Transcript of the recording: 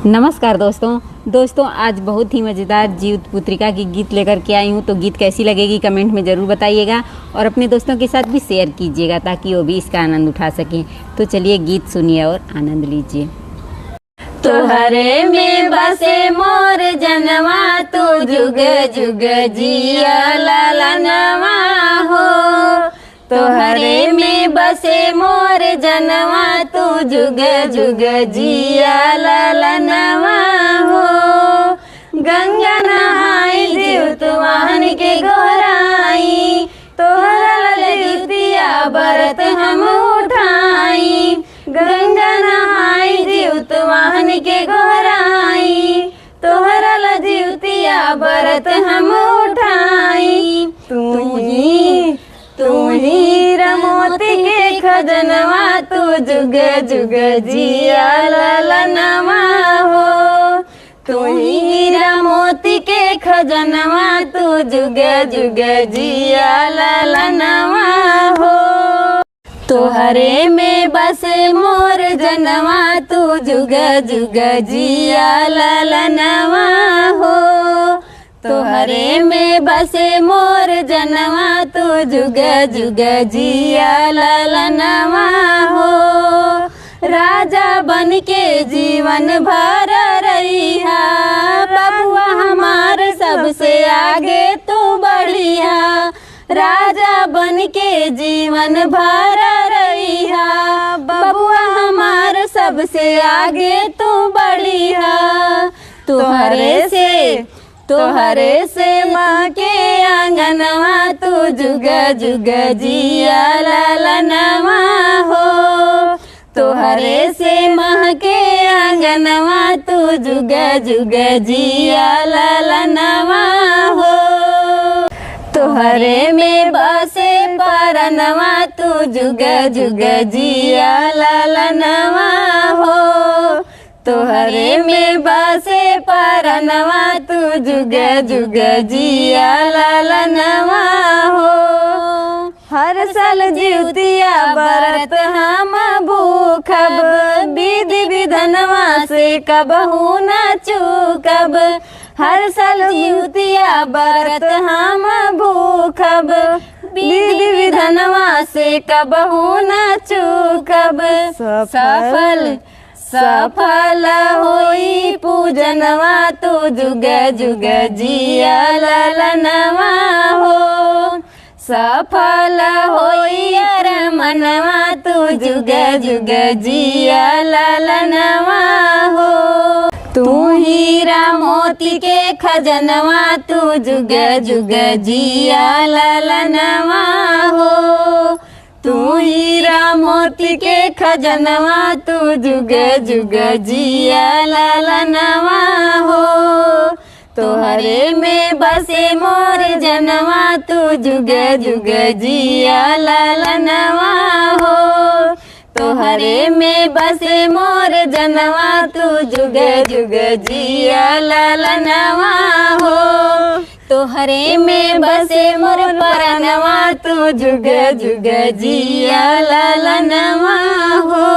नमस्कार दोस्तों आज बहुत ही मज़ेदार जीवित पुत्रिका की गीत लेकर के आई हूँ। तो गीत कैसी लगेगी कमेंट में ज़रूर बताइएगा और अपने दोस्तों के साथ भी शेयर कीजिएगा ताकि वो भी इसका आनंद उठा सकें। तो चलिए गीत सुनिए और आनंद लीजिए। तोहरे में बसे मोर जनवा तू जुग जुग जिया ललनवा हो। तोहरे में बसे मोर जनवा तू जुग जुग जिया ललनवा हो। गंगा नहाई देवतवान के गोराई तोहरा ललितिया बरत हम उठाई। गंगा नहाई देवतवान के गोराई तोहरा लजितिया बरत हम उठाई। तू ही रमोती के खजनवा तू जुग जुग जिया ललनवा हो। तू ही रमोती के खजनवा तू जुग जुग जिया ललनवा हो। तोहरे में बसे मोर जनवा तू जुग जुग जिया ललनवा हो। तोहरे में बसे मोर जनवा तू जुग जुग जिया ललनवा हो। राजा बन के जीवन भर रहिया बबुआ हमार सबसे आगे तू बढ़िया। राजा बन के जीवन भर रहिया बबुआ हमार सबसे आगे तू बढ़िया। तोहरे से माँ के आंगनवा तू जुग जुग जिया ललनवा हो। तोहरे से माँ के आंगनवा तू जुग जुग जिया ललनवा हो। तोहरे में बसे परनवा तू जुग जुग जिया ललनवा हो। तोहरे में बसे परनवा तू जुग जुग जिया ललनवा हो। हर साल जीवतिया बरत हम भूखब विधि विधनवा से कबहू न चूकब। हर साल जीवतिया बरत हम भूखब विधि विधनवा से कबहू न चूकब। सफल होई पूजनवा तू जुग जुग जिया ललनवा हो। सफल होई रमनवा तू जुग जुग जिया ललनवा हो। तू हीरा मोती के खजनवा तू जुग जुग जिया ललनवा हो। तू हीरा मोती के खजनवा तू जुग जुग जिया ललनवा हो। तोहरे में बसे मोर जनवा तू जुग जुग जिया ललनवा हो। तोहरे में बसे मोर जनवा तू जुग जुग जिया ललनवा हो। तोहरे में बसे मोर परनवा तू जुग जुग जिया ललनवा हो।